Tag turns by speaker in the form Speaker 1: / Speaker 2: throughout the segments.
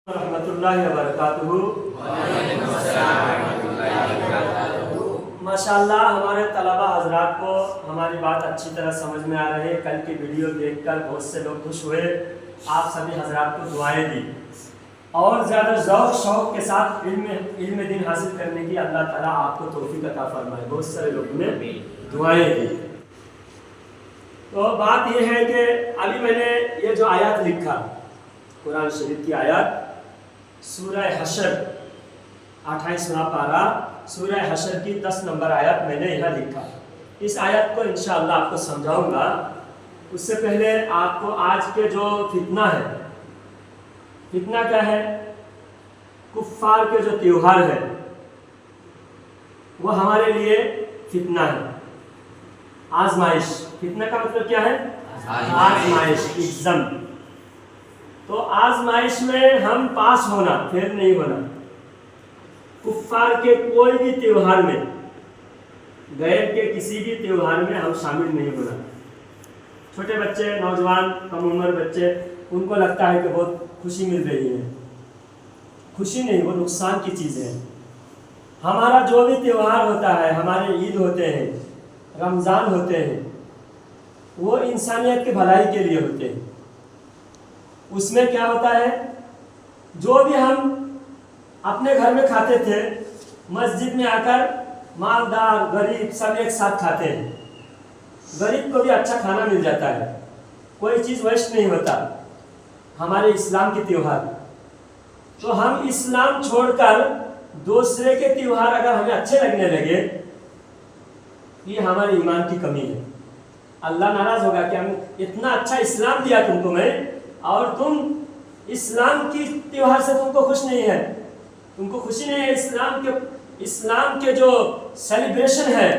Speaker 1: रहमत उल्लाह वबरकातुहू। माशाअल्लाह हमारे तलबा हजरात को हमारी बात अच्छी तरह समझ में आ रही है। कल की वीडियो देखकर बहुत से लोग खुश हुए, आप सभी हजरात को दुआएं दी और ज़्यादा ज़ौक़ शौक़ के साथ इल्म दिन हासिल करने की अल्लाह ताला आपको तौफीक अता फरमाए। बहुत सारे लोगों ने दुआएं दी। तो बात यह है कि अभी मैंने ये जो आयत लिखा कुरान शरीफ की आयत सूरह हशर 28वां पारा सूरह हशर की 10 नंबर आयत मैंने यहाँ लिखा। इस आयत को इंशाअल्लाह आपको समझाऊंगा। उससे पहले आपको आज के जो फितना है, फितना क्या है? कुफ्फार के जो त्योहार है वो हमारे लिए फितना है, आजमाइश। फितना का मतलब क्या है? आजमाइश, एग्जाम। तो आजमाइश में हम पास होना, फेल नहीं होना। कुफ्फार के कोई भी त्योहार में, गैर के किसी भी त्योहार में हम शामिल नहीं होना। छोटे बच्चे, नौजवान, कम उम्र बच्चे, उनको लगता है कि बहुत खुशी मिल रही है। खुशी नहीं, वो नुकसान की चीज़ है। हमारा जो भी त्योहार होता है, हमारे ईद होते हैं, रमज़ान होते हैं, वो इंसानियत की भलाई के लिए होते हैं। उसमें क्या होता है, जो भी हम अपने घर में खाते थे, मस्जिद में आकर मालदार गरीब सब एक साथ खाते हैं। गरीब को भी अच्छा खाना मिल जाता है, कोई चीज़ वेस्ट नहीं होता। हमारे इस्लाम के त्योहार, तो हम इस्लाम छोड़कर दूसरे के त्योहार अगर हमें अच्छे लगने लगे, ये हमारे ईमान की कमी है। अल्लाह नाराज़ होगा कि हम इतना अच्छा इस्लाम दिया तुमको मैं, और तुम इस्लाम की त्योहार से तुमको खुश नहीं है, तुमको खुशी नहीं है। इस्लाम के जो सेलिब्रेशन है,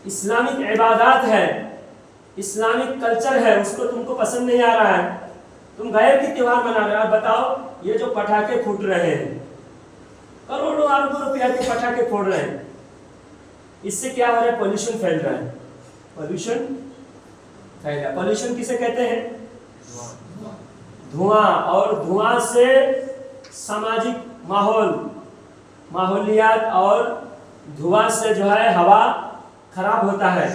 Speaker 1: इस्लामिक इबादत है, इस्लामिक कल्चर है, उसको तुमको पसंद नहीं आ रहा है। तुम गैर की त्योहार मना रहे हो। बताओ, ये जो पटाखे फूट रहे हैं, करोड़ों अरबों रुपया के पटाखे फोड़ रहे हैं, इससे क्या हो रहा है? पोल्यूशन फैल रहा है। पोल्यूशन फैल रहा है। पोल्यूशन किसे कहते हैं? धुआं। और धुआं से सामाजिक माहौलियात और धुआं से जो है हवा खराब होता है।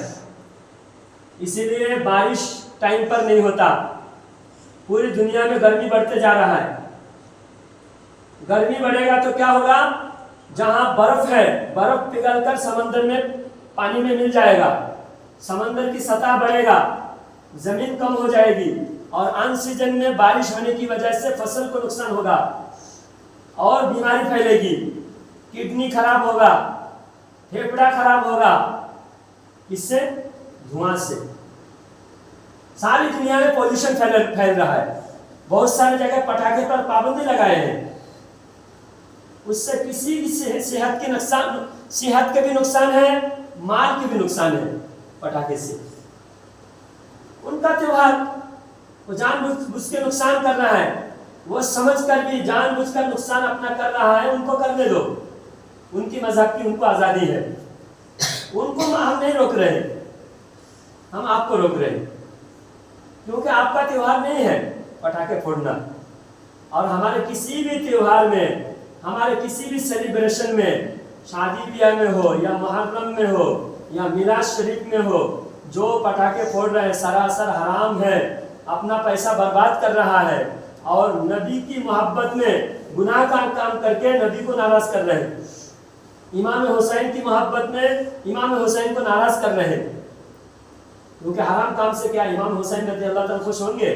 Speaker 1: इसीलिए बारिश टाइम पर नहीं होता। पूरी दुनिया में गर्मी बढ़ते जा रहा है। गर्मी बढ़ेगा तो क्या होगा? जहां बर्फ है, बर्फ पिघलकर समंदर में पानी में मिल जाएगा, समंदर की सतह बढ़ेगा, जमीन कम हो जाएगी, और अन सीजन में बारिश होने की वजह से फसल को नुकसान होगा और बीमारी फैलेगी। किडनी खराब होगा, फेफड़ा खराब होगा। इससे धुआं से सारी दुनिया में पोल्यूशन फैल रहा है। बहुत सारी जगह पटाखे पर पाबंदी लगाए हैं। उससे किसी भी सेहत के भी नुकसान है, माल के भी नुकसान है। पटाखे से उनका त्योहार, वो जानबूझ के नुकसान कर रहा है, वो समझकर भी जानबूझकर नुकसान अपना कर रहा है। उनको करने दो, उनकी मजहब की उनको आज़ादी है। उनको हम नहीं रोक रहे, हम आपको रोक रहे हैं, क्योंकि आपका त्योहार नहीं है पटाखे फोड़ना। और हमारे किसी भी त्योहार में, हमारे किसी भी सेलिब्रेशन में, शादी ब्याह में हो या मुहर्रम में हो या मिलाद शरीफ में हो, जो पटाखे फोड़ रहे हैं सरासर हराम है, अपना पैसा बर्बाद कर रहा है और नबी की मोहब्बत में गुनाह का काम करके नबी को नाराज कर रहे हैं। इमाम हुसैन की मोहब्बत में इमाम हुसैन को नाराज कर रहे हैं। क्योंकि हराम काम से क्या इमाम हुसैन रज़ी अल्लाह तआला खुश होंगे?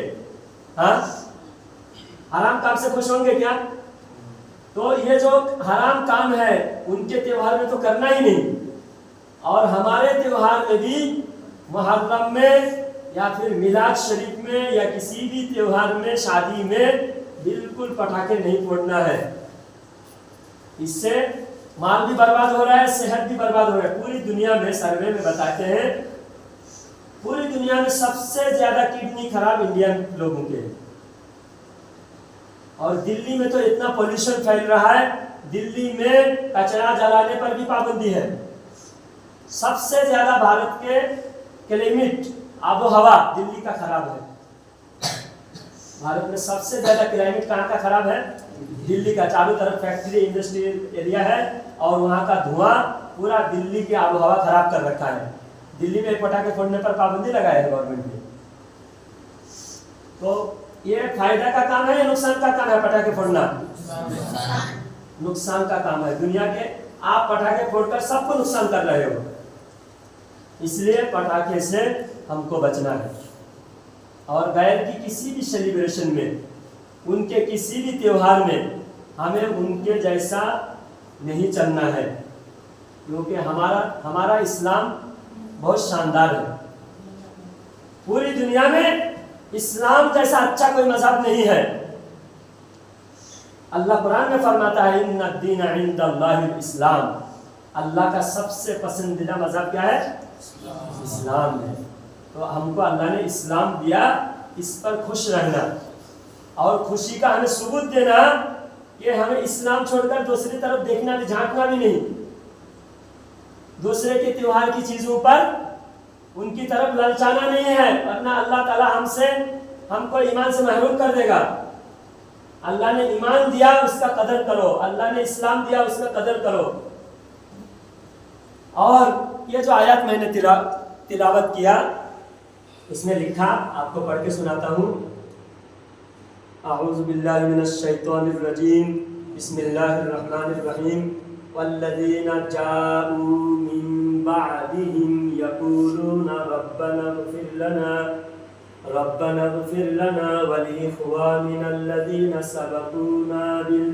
Speaker 1: हाँ, हराम काम से खुश होंगे क्या? तो ये जो हराम काम है उनके त्योहार में तो करना ही नहीं। और हमारे त्योहार में भी, मुहर्रम में या फिर मिलाद शरीफ में या किसी भी त्योहार में, शादी में, बिल्कुल पटाखे नहीं फोड़ना है। इससे माल भी बर्बाद हो रहा है, सेहत भी बर्बाद हो रहा है। पूरी दुनिया में सर्वे में बताते हैं, पूरी दुनिया में सबसे ज्यादा किडनी खराब इंडियन लोगों के हैं। और दिल्ली में तो इतना पोल्यूशन फैल रहा है, दिल्ली में कचरा जलाने पर भी पाबंदी है। सबसे ज्यादा भारत के क्लाइमेट, आबो हवा दिल्ली का खराब है। भारत में सबसे ज़्यादा क्लाइमेट कहाँ का खराब है? दिल्ली का। चारों तरफ फैक्ट्री इंडस्ट्रियल एरिया है और वहाँ का धुआं पूरा दिल्ली की आबो हवा खराब कर रखा है। दिल्ली में पटाखे फोड़ने पर पाबंदी लगाया है गवर्नमेंट ने। तो ये फायदा का काम है या नुकसान का काम है पटाखे फोड़ना? नुकसान का काम है। दुनिया के आप पटाखे फोड़कर सबको नुकसान कर रहे हो, इसलिए पटाखे से हमको बचना है। और गैर की किसी भी सेलिब्रेशन में, उनके किसी भी त्योहार में हमें उनके जैसा नहीं चलना है, क्योंकि हमारा इस्लाम बहुत शानदार है। पूरी दुनिया में इस्लाम जैसा अच्छा कोई मजहब नहीं है। अल्लाह कुरान में फरमाता है इन्ना दीन इंदल्लाहिल इस्लाम, अल्लाह का सबसे पसंदीदा मजहब क्या है? इस्लाम है। तो हमको अल्लाह ने इस्लाम दिया, इस पर खुश रहना और खुशी का हमें सबूत देना कि हमें इस्लाम छोड़कर दूसरी तरफ देखना भी, झांकना भी नहीं। दूसरे के त्योहार की चीजों पर उनकी तरफ ललचाना नहीं है, वरना अल्लाह ताला हमको ईमान से महरूम कर देगा। अल्लाह ने ईमान दिया, उसका कदर करो। अल्लाह ने इस्लाम दिया, उसका कदर करो। और ये जो आयत मैंने तिलावत किया, इसमें लिखा, आपको पढ़ के सुनाता हूँ। अऊज़ु बिल्लाहि मिनश शैतानिर रजीम, बिस्मिल्लाहिर रहमानिर रहीम। वल्लज़ीना जाऊ मिन बअदिहिम यक़ूलूना रब्बना इग़फिर लना व लिइख़वानिना अल्लज़ीना सबक़ूना बिल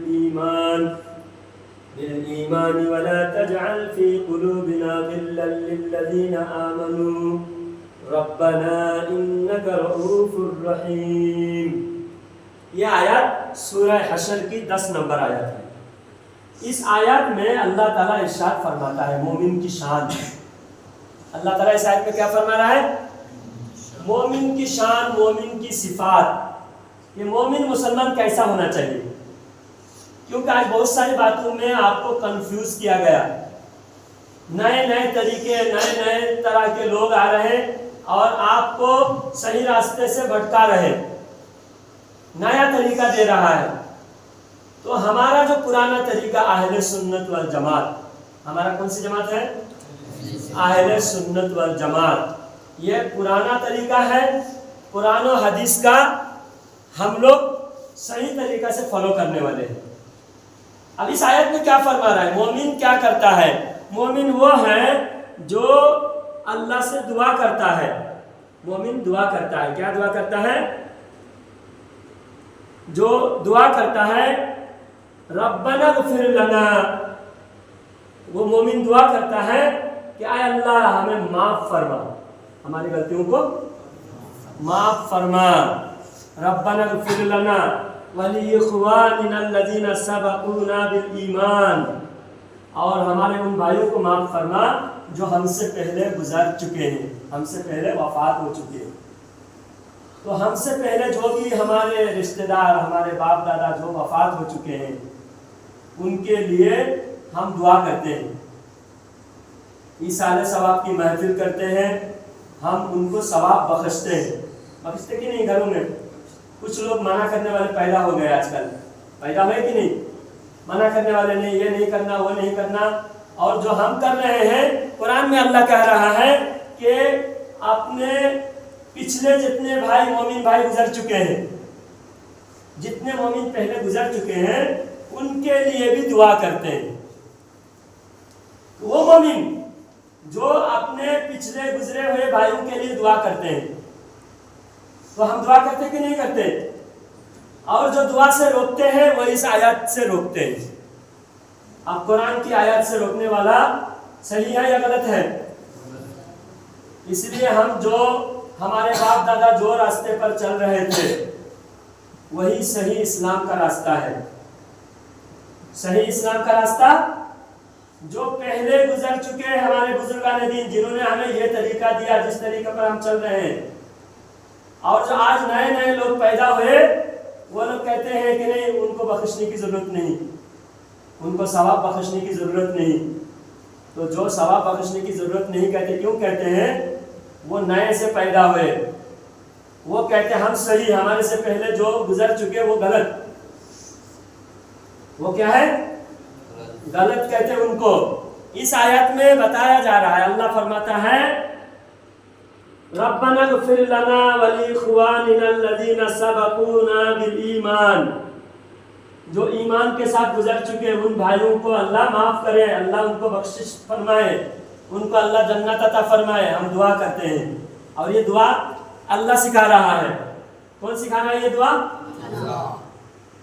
Speaker 1: ईमान व ला तजअल फ़ी क़ुलूबिना ग़िल्लन लिल्लज़ीना आमनू रब्बना इन्नका रऊफ़ुर रहीम। ये आयत सूरह हशर की 10 नंबर आयत है। इस आयत में अल्लाह ताला इरशाद फरमाता है मोमिन की शान। अल्लाह ताला इस आयत में क्या फरमा रहा है? मोमिन की शान, मोमिन की सिफात। ये मोमिन मुसलमान कैसा होना चाहिए? क्योंकि आज बहुत सारी बातों में आपको कंफ्यूज किया गया। नए नए तरीके, नए नए तरह के लोग आ रहे हैं और आपको सही रास्ते से भटका रहे, नया तरीका दे रहा है। तो हमारा जो पुराना तरीका अहले सुन्नत वल जमात, हमारा कौन सी जमात है? अहले सुन्नत वल जमात। ये पुराना तरीका है, कुरान और हदीस का हम लोग सही तरीका से फॉलो करने वाले हैं। अब इस आयत में क्या फरमा रहा है? मोमिन क्या करता है? मोमिन वो है जो अल्लाह से दुआ करता है। मोमिन दुआ करता है। क्या दुआ करता है? जो दुआ करता है रब्बना इग़फिर लना, वो मोमिन दुआ करता है कि आय अल्लाह हमें माफ फरमा, हमारी गलतियों को माफ फरमा। रब्बना इग़फिर लना व लिइख़वानिना अल्लज़ीना सबक़ूना बिल ईमान, और हमारे उन भाइयों को माफ फरमा जो हमसे पहले गुजर चुके हैं, हमसे पहले वफात हो चुके हैं। तो हमसे पहले जो भी हमारे रिश्तेदार, हमारे बाप दादा जो वफात हो चुके हैं, उनके लिए हम दुआ करते हैं, ईसाले सवाब की महफिल करते हैं, हम उनको सवाब बख्शते हैं। बख्शते कि नहीं? घरों में कुछ लोग मना करने वाले पैदा हो गए, आजकल पैदा हुए कि नहीं? मना करने वाले नहीं, ये नहीं करना, वो नहीं करना। और जो हम कर रहे हैं, कुरान में अल्लाह कह रहा है कि अपने पिछले जितने भाई मोमिन भाई गुजर चुके हैं, जितने मोमिन पहले गुजर चुके हैं, उनके लिए भी दुआ करते हैं। वो मोमिन जो अपने पिछले गुजरे हुए भाइयों के लिए दुआ करते हैं, तो हम दुआ करते कि नहीं करते? और जो दुआ से रोकते हैं वो इस आयत से रोकते हैं। अब कुरान की आयत से रोकने वाला सही है या गलत है? इसलिए हम जो हमारे बाप दादा जो रास्ते पर चल रहे थे, वही सही इस्लाम का रास्ता है। सही इस्लाम का रास्ता जो पहले गुजर चुके हैं हमारे बुजुर्गान दीन, जिन्होंने हमें ये तरीका दिया जिस तरीके पर हम चल रहे हैं। और जो आज नए नए लोग पैदा हुए, वो लोग कहते हैं कि नहीं, उनको बख्शने की जरूरत नहीं, उनको सवाब बख्शने की जरूरत नहीं। तो जो सवाब बख्शने की जरूरत नहीं कहते, क्यों कहते हैं? वो नए से पैदा हुए, وہ کہتے ہیں ہم صحیح، ہمارے سے پہلے جو گزر چکے وہ غلط. وہ کیا ہے؟ غلط کہتے ہیں ان کو. اس آیت میں بتایا جا رہا ہے، اللہ فرماتا ہے ربنا اغفر لنا ولاخواننا الذین سبقونا بالایمان. جو ایمان کے ساتھ گزر چکے ان بھائیوں کو اللہ معاف کرے، اللہ ان کو بخشش فرمائے، ان کو اللہ جنت عطا فرمائے. ہم دعا کرتے ہیں، اور یہ دعا اللہ سکھا رہا ہے. کون سکھا رہا ہے یہ دعا؟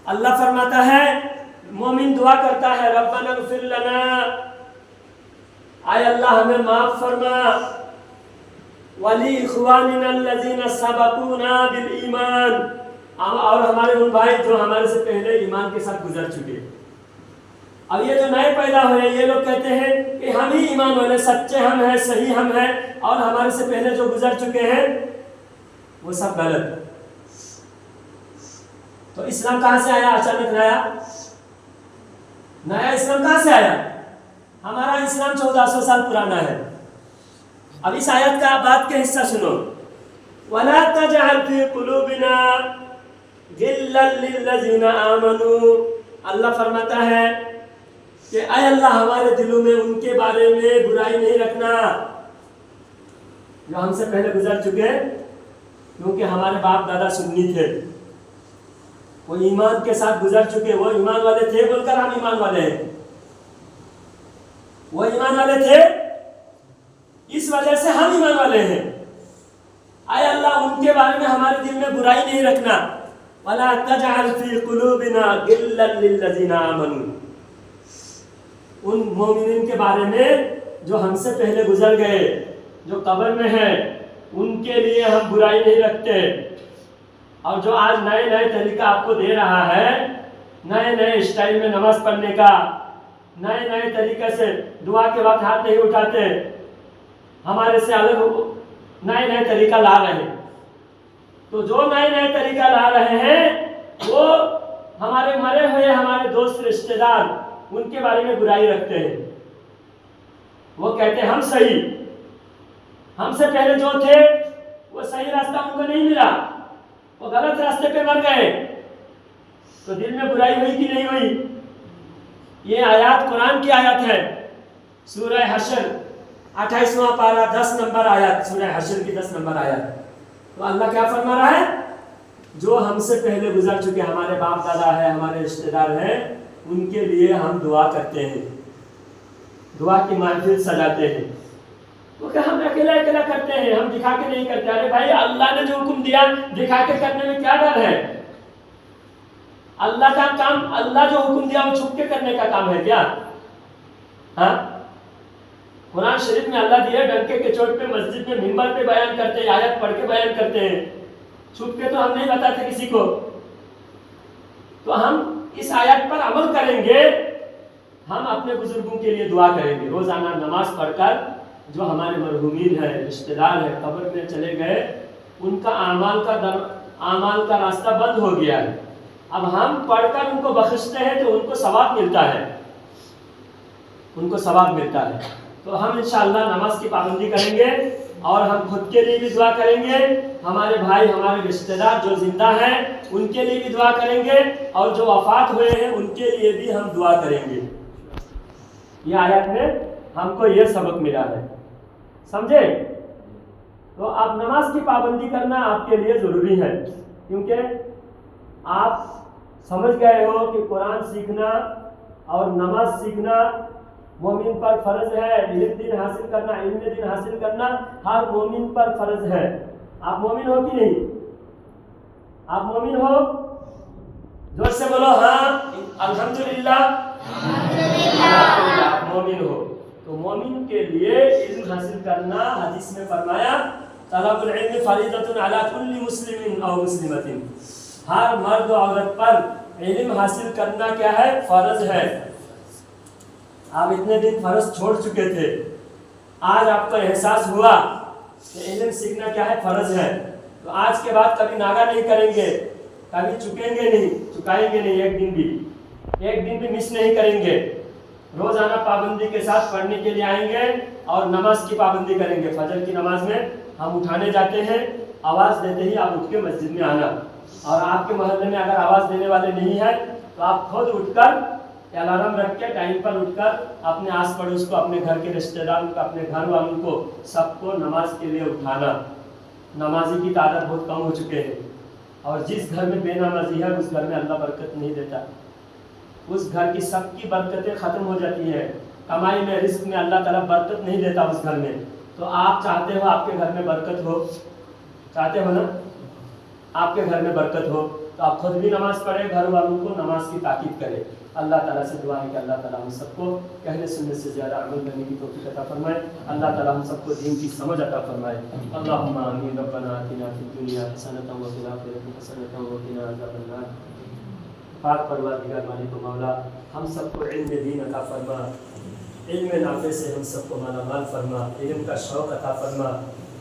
Speaker 1: اللہ فرماتا ہے مومن دعا کرتا ہے ربنا اغفر لنا، اے اللہ ہمیں معاف فرما، ولاخواننا الذین سبقونا بالایمان، اور ہمارے ان بھائی جو ہمارے سے پہلے ایمان کے ساتھ گزر چکے. اب یہ جو نئے پیدا ہوئے یہ لوگ کہتے ہیں کہ ہم ہی ایمان والے، سچے ہم ہیں، صحیح ہم ہیں، اور ہمارے سے پہلے جو گزر چکے ہیں وہ سب غلط. تو اسلام کہاں سے آیا؟ اچانک نیا اسلام کہاں سے آیا؟ ہمارا اسلام 1400 سال پرانا ہے. اب اس آیت کا بات کے حصہ سنو. وَلَا تَجْعَلْ فِي قُلُوبِنَا غِلًّا لِّلَّذِينَ آمَنُوا. اللہ فرماتا ہے کہ اے اللہ ہمارے دلوں میں ان کے بارے میں برائی نہیں رکھنا جو ہم سے پہلے گزر چکے، کیونکہ ہمارے باپ دادا سنی تھے، وہ ایمان کے ساتھ گزر چکے، وہ ایمان والے تھے بول کر ہم ایمان والے ہیں. وہ ایمان والے تھے، اس وجہ سے ہم ایمان والے ہیں. اے اللہ ان کے بارے میں ہمارے دل میں برائی نہیں رکھنا. وَلَا تَجْعَلْ فِي قُلُوبِنَا غِلًّا لِّلَّذِينَ آمَنُوا. ان مومنین کے بارے میں جو ہم سے پہلے گزر گئے، جو قبر میں ہیں، ان کے لیے ہم برائی نہیں رکھتے. اور جو آج نئے نئے طریقہ آپ کو دے رہا ہے، نئے نئے اسٹائل میں نماز پڑھنے کا، نئے نئے طریقے سے دعا کے وقت ہاتھ نہیں اٹھاتے، ہمارے سے الگ نئے نئے طریقہ لا رہے ہیں. تو جو نئے نئے طریقہ لا رہے ہیں وہ ہمارے مرے ہوئے ہمارے دوست رشتہ دار ان کے بارے میں برائی رکھتے ہیں. وہ کہتے ہیں ہم صحیح، ہم سے پہلے جو تھے وہ صحیح راستہ ان کو نہیں ملا، وہ غلط راستے پہ مر گئے. تو دل میں برائی ہوئی کہ نہیں ہوئی؟ یہ آیات قرآن کی آیت ہے، سورہ حشر 28واں پارہ 10 نمبر آیت، سورہ حشر کی 10 نمبر آیت. تو اللہ کیا فرما رہا ہے؟ جو ہم سے پہلے گزر چکے ہمارے باپ دادا ہیں، ہمارے رشتہ دار ہیں، ان کے لیے ہم دعا کرتے ہیں، دعا کی محفل سجاتے ہیں. کیونکہ ہم اکیلا اکیلا کرتے ہیں، ہم دکھا کے نہیں کرتے. ارے بھائی اللہ نے جو حکم دیا دکھا کے کرنے میں کیا ڈر ہے؟ اللہ کا کام، اللہ جو حکم دیا وہ چھپ کے کرنے کا کام ہے کیا؟ ہاں، قرآن شریف میں اللہ دیے ڈنکے کے چوٹ پہ مسجد میں منبر پہ بیان کرتے ہیں، آیت پڑھ کے بیان کرتے ہیں، چھپ کے تو ہم نہیں بتاتے کسی کو. تو ہم اس آیت پر عمل کریں گے، ہم اپنے بزرگوں کے لیے دعا کریں گے روزانہ نماز پڑھ کر. جو ہمارے مرحومین ہیں، رشتہ دار ہیں، قبر میں چلے گئے، ان کا اعمال کا راستہ بند ہو گیا ہے. اب ہم پڑھ کر ان کو بخشتے ہیں تو ان کو ثواب ملتا ہے، ان کو ثواب ملتا ہے. تو ہم انشاءاللہ نماز کی پابندی کریں گے، اور ہم خود کے لیے بھی دعا کریں گے، ہمارے بھائی ہمارے رشتہ دار جو زندہ ہیں ان کے لیے بھی دعا کریں گے، اور جو وفات ہوئے ہیں ان کے لیے بھی ہم دعا کریں گے. یہ آیت میں ہم کو یہ سبق ملا ہے، سمجھے؟ تو اب نماز کی پابندی کرنا آپ کے لیے ضروری ہے، کیونکہ آپ سمجھ گئے ہو کہ قرآن سیکھنا اور نماز سیکھنا مومن پر فرض ہے. علم دین حاصل کرنا، علم دین حاصل کرنا ہر مومن پر فرض ہے. آپ مومن ہو کہ نہیں؟ آپ مومن ہو؟ زور سے بولو ہاں الحمدللہ. آپ مومن ہو. تو مومن کے لیے علم حاصل کرنا، حدیث میں فرمایا طلب العلم فریضۃ علی کل مسلم او مسلمۃ. ہر مرد و عورت پر علم حاصل کرنا کیا ہے؟ فرض ہے. آپ اتنے دن فرض چھوڑ چکے تھے، آج آپ کو احساس ہوا کہ علم سیکھنا کیا ہے؟ فرض ہے. تو آج کے بعد کبھی ناغہ نہیں کریں گے، کبھی چکائیں گے نہیں، ایک دن بھی مس نہیں کریں گے. روزانہ پابندی کے ساتھ پڑھنے کے لیے آئیں گے، اور نماز کی پابندی کریں گے. فجر کی نماز میں ہم اٹھانے جاتے ہیں، آواز دیتے ہی آپ اٹھ کے مسجد میں آنا. اور آپ کے محلے میں اگر آواز دینے والے نہیں ہیں تو آپ خود اٹھ کر الارم رکھ کے ٹائم پر اٹھ کر اپنے آس پڑوس کو, اپنے گھر کے رشتہ داروں کو, اپنے گھر والوں کو, سب کو نماز کے لیے اٹھانا. نمازی کی تعداد بہت کم ہو چکے ہیں, اور جس گھر میں بے نمازی ہے اس گھر میں اللہ برکت نہیں دیتا. اس گھر کی سب کی برکتیں ختم ہو جاتی ہیں. کمائی میں, رزق میں اللہ تعالیٰ برکت نہیں دیتا اس گھر میں. تو آپ چاہتے ہو آپ کے گھر میں برکت ہو, چاہتے ہو نا آپ کے گھر میں برکت ہو, تو آپ خود بھی نماز پڑھیں, گھر والوں کو نماز کی تاکید کریں. اللہ تعالیٰ سے دعا ہے کہ اللہ تعالیٰ ہم سب کو کہنے سننے سے زیادہ عمل کرنے کی توفیق عطا فرمائے. اللہ تعالیٰ ہم سب کو دین کی سمجھ عطا فرمائے. اللہم آمین. ربنا آتنا فی الدنیا حسنۃ وفی الآخرۃ حسنۃ وقنا عذاب النار. پاک پروردگار مالک و مولا, ہم سب کو علم دین عطا فرما, علم نافع سے ہم سب کو مالا مال فرما, علم کا شوق عطا فرما.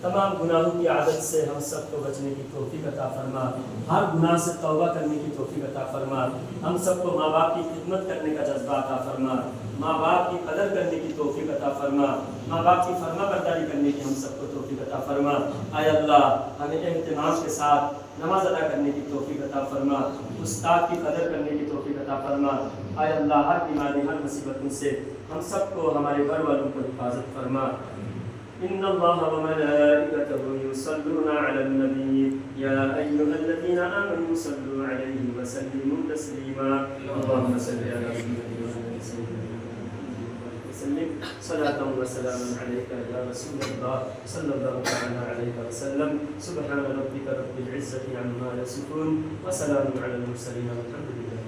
Speaker 1: تمام گناہوں کی عادت سے ہم سب کو بچنے کی توفیق عطا فرما. ہر گناہ سے توبہ کرنے کی توفیق عطا فرما. ہم سب کو ماں باپ کی خدمت کرنے کا جذبہ عطا فرما. ماں باپ کی قدر کرنے کی توفیق عطا فرما. ماں باپ کی فرما برداری کرنے کی ہم سب کو توفیق عطا فرما. اے اللہ, ہمیں اہتمام کے ساتھ نماز ادا کرنے کی توفیق عطا فرما. استاد کی قدر کرنے کی توفیق عطا فرما. اے اللہ, ہر بیماری, ہر مصیبتوں سے ہم سب کو, ہمارے گھر والوں کو حفاظت فرما. ان اللہ وملائکتہ یصلون علی النبی یا ایھا الذین آمنوا صلوا علیہ وسلموا تسلیما. اللهم صل علی محمد وعلى آل سيدنا وسلم صلاة وسلاما عليك يا رسول الله صلى الله تعالى عليه وسلم. سبحان ربك رب العزة عما يصفون وسلام على المرسلين والحمد لله.